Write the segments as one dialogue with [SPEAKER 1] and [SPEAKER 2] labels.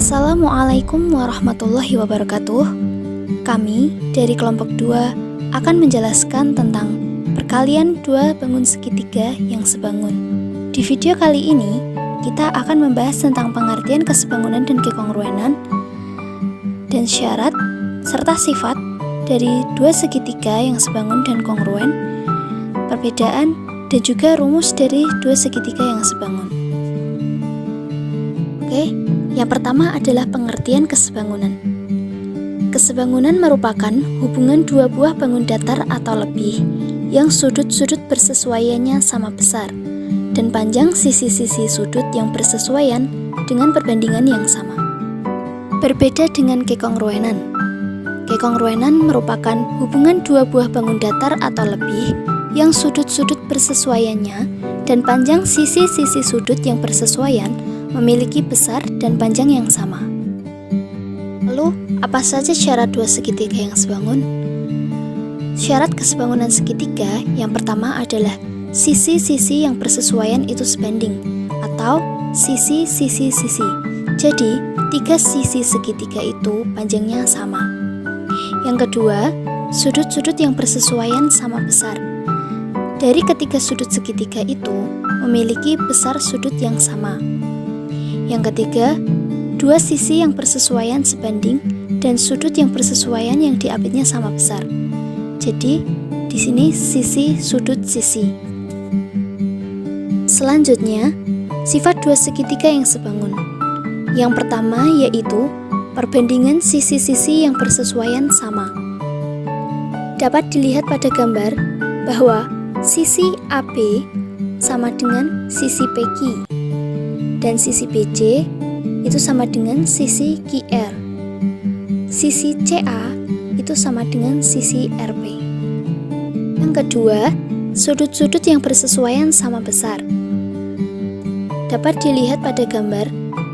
[SPEAKER 1] Assalamualaikum warahmatullahi wabarakatuh. Kami dari kelompok 2 akan menjelaskan tentang perkalian 2 bangun segitiga yang sebangun. Di video kali ini, kita akan membahas tentang pengertian kesebangunan dan kekongruenan dan syarat serta sifat dari 2 segitiga yang sebangun dan kongruen, perbedaan dan juga rumus dari 2 segitiga yang sebangun. Oke, yang pertama adalah pengertian kesebangunan. Kesebangunan merupakan hubungan 2 buah bangun datar atau lebih yang sudut-sudut bersesuaiannya sama besar dan panjang sisi-sisi sudut yang bersesuaian dengan perbandingan yang sama. Berbeda dengan kekongruenan. Kekongruenan merupakan hubungan 2 buah bangun datar atau lebih yang sudut-sudut bersesuaiannya dan panjang sisi-sisi sudut yang bersesuaian memiliki besar dan panjang yang sama. Lalu, apa saja syarat 2 segitiga yang sebangun? Syarat kesebangunan segitiga yang pertama adalah sisi-sisi yang bersesuaian itu sebanding atau sisi-sisi-sisi. Jadi, 3 sisi segitiga itu panjangnya sama. Yang kedua, sudut-sudut yang bersesuaian sama besar. Dari ketiga sudut segitiga itu memiliki besar sudut yang sama. Yang ketiga, 2 sisi yang bersesuaian sebanding dan sudut yang bersesuaian yang diapitnya sama besar. Jadi, di sini sisi sudut sisi. Selanjutnya, sifat 2 segitiga yang sebangun. Yang pertama yaitu perbandingan sisi-sisi yang bersesuaian sama. Dapat dilihat pada gambar bahwa sisi AB sama dengan sisi PQ. Dan sisi BC itu sama dengan sisi QR. Sisi CA itu sama dengan sisi RP. Yang kedua, sudut-sudut yang bersesuaian sama besar. Dapat dilihat pada gambar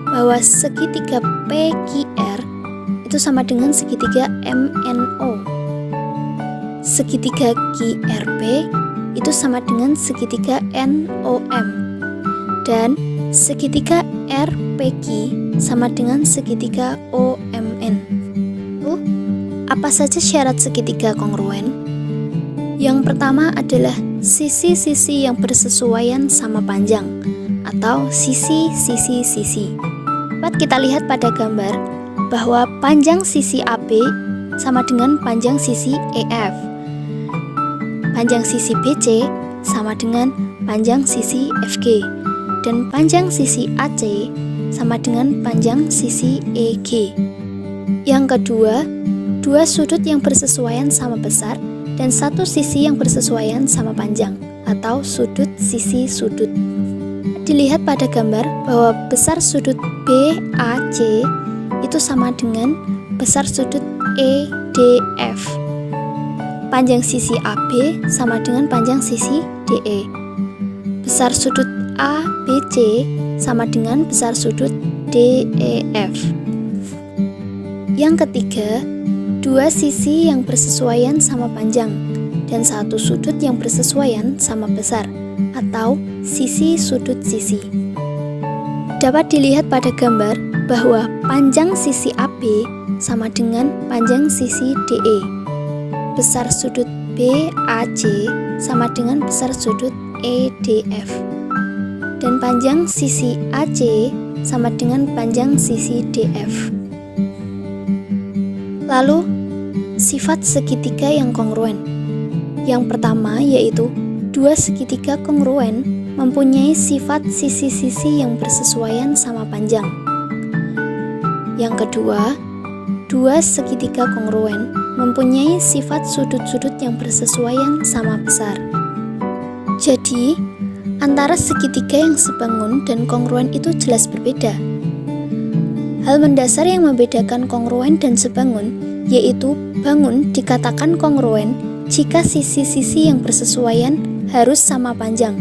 [SPEAKER 1] bahwa segitiga PQR itu sama dengan segitiga MNO. Segitiga QRP itu sama dengan segitiga NOM. Dan segitiga RPQ sama dengan segitiga OMN. Apa saja syarat segitiga kongruen? Yang pertama adalah sisi-sisi yang bersesuaian sama panjang atau sisi-sisi-sisi. Dapat kita lihat pada gambar bahwa panjang sisi AB sama dengan panjang sisi EF. Panjang sisi BC sama dengan panjang sisi FG. Dan panjang sisi AC sama dengan panjang sisi EG. Yang kedua, 2 sudut yang bersesuaian sama besar dan 1 sisi yang bersesuaian sama panjang atau sudut sisi sudut. Dilihat pada gambar bahwa besar sudut BAC itu sama dengan besar sudut EDF. Panjang sisi AB sama dengan panjang sisi DE. Besar sudut ABC sama dengan besar sudut DEF. Yang ketiga, 2 sisi yang bersesuaian sama panjang dan 1 sudut yang bersesuaian sama besar atau sisi sudut sisi. Dapat dilihat pada gambar bahwa panjang sisi AB sama dengan panjang sisi DE. Besar sudut BAC sama dengan besar sudut EDF. Dan panjang sisi AC sama dengan panjang sisi DF. Lalu, sifat segitiga yang kongruen. Yang pertama yaitu 2 segitiga kongruen mempunyai sifat sisi-sisi yang bersesuaian sama panjang. Yang kedua, 2 segitiga kongruen mempunyai sifat sudut-sudut yang bersesuaian sama besar. Jadi, antara segitiga yang sebangun dan kongruen itu jelas berbeda. Hal mendasar yang membedakan kongruen dan sebangun yaitu bangun dikatakan kongruen jika sisi-sisi yang bersesuaian harus sama panjang.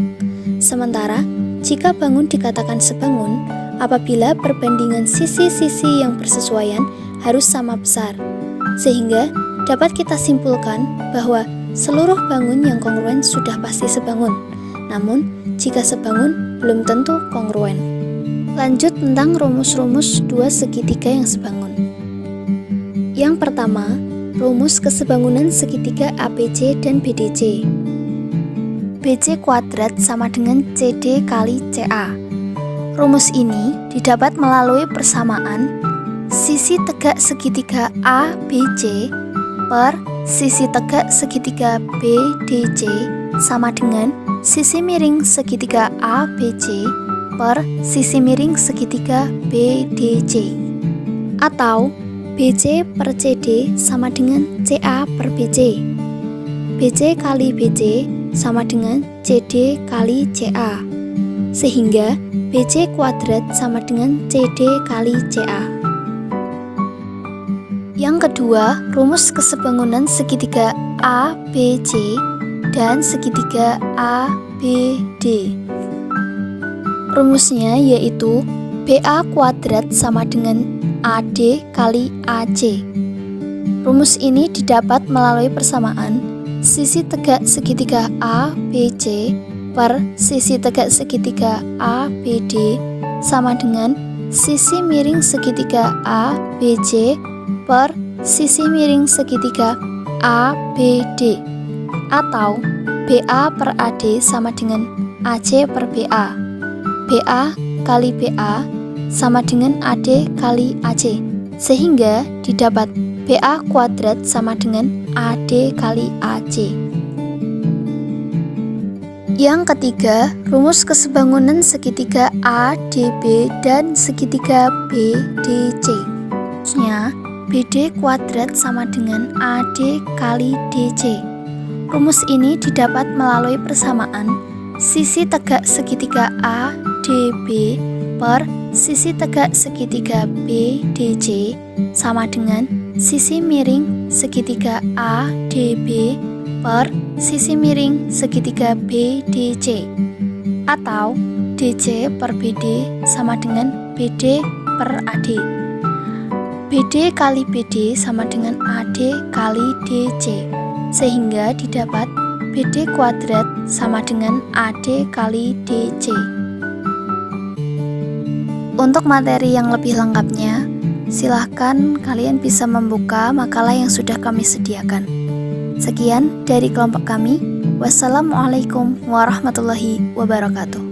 [SPEAKER 1] Sementara, jika bangun dikatakan sebangun apabila perbandingan sisi-sisi yang bersesuaian harus sama besar. Sehingga dapat kita simpulkan bahwa seluruh bangun yang kongruen sudah pasti sebangun. Namun, jika sebangun belum tentu kongruen. Lanjut tentang rumus-rumus dua segitiga yang sebangun. Yang pertama, rumus kesebangunan segitiga ABC dan BDC. BC kuadrat sama dengan CD kali CA. Rumus ini didapat melalui persamaan sisi tegak segitiga ABC per sisi tegak segitiga BDC sama dengan sisi miring segitiga ABC per sisi miring segitiga BDC, atau BC per CD sama dengan CA per BC. BC kali BC sama dengan CD kali CA, sehingga BC kuadrat sama dengan CD kali CA. Yang kedua, rumus kesebangunan segitiga ABC dan segitiga ABD. Rumusnya yaitu BA kuadrat sama dengan AD kali AC. Rumus ini didapat melalui persamaan sisi tegak segitiga ABC per sisi tegak segitiga ABD sama dengan sisi miring segitiga ABC per sisi miring segitiga ABD, atau BA per AD sama dengan AC per BA. BA kali BA sama dengan AD kali AC, sehingga didapat BA kuadrat sama dengan AD kali AC. Yang ketiga, rumus kesebangunan segitiga ADB dan segitiga BDC. Rumusnya BD kuadrat sama dengan AD kali DC. Rumus ini didapat melalui persamaan sisi tegak segitiga ADB per sisi tegak segitiga BDC sama dengan sisi miring segitiga ADB per sisi miring segitiga BDC, atau DC per BD sama dengan BD per AD. BD kali BD sama dengan AD kali DC, sehingga didapat BD kuadrat sama dengan AD kali DC. Untuk materi yang lebih lengkapnya, silahkan kalian bisa membuka makalah yang sudah kami sediakan. Sekian dari kelompok kami. Wassalamualaikum warahmatullahi wabarakatuh.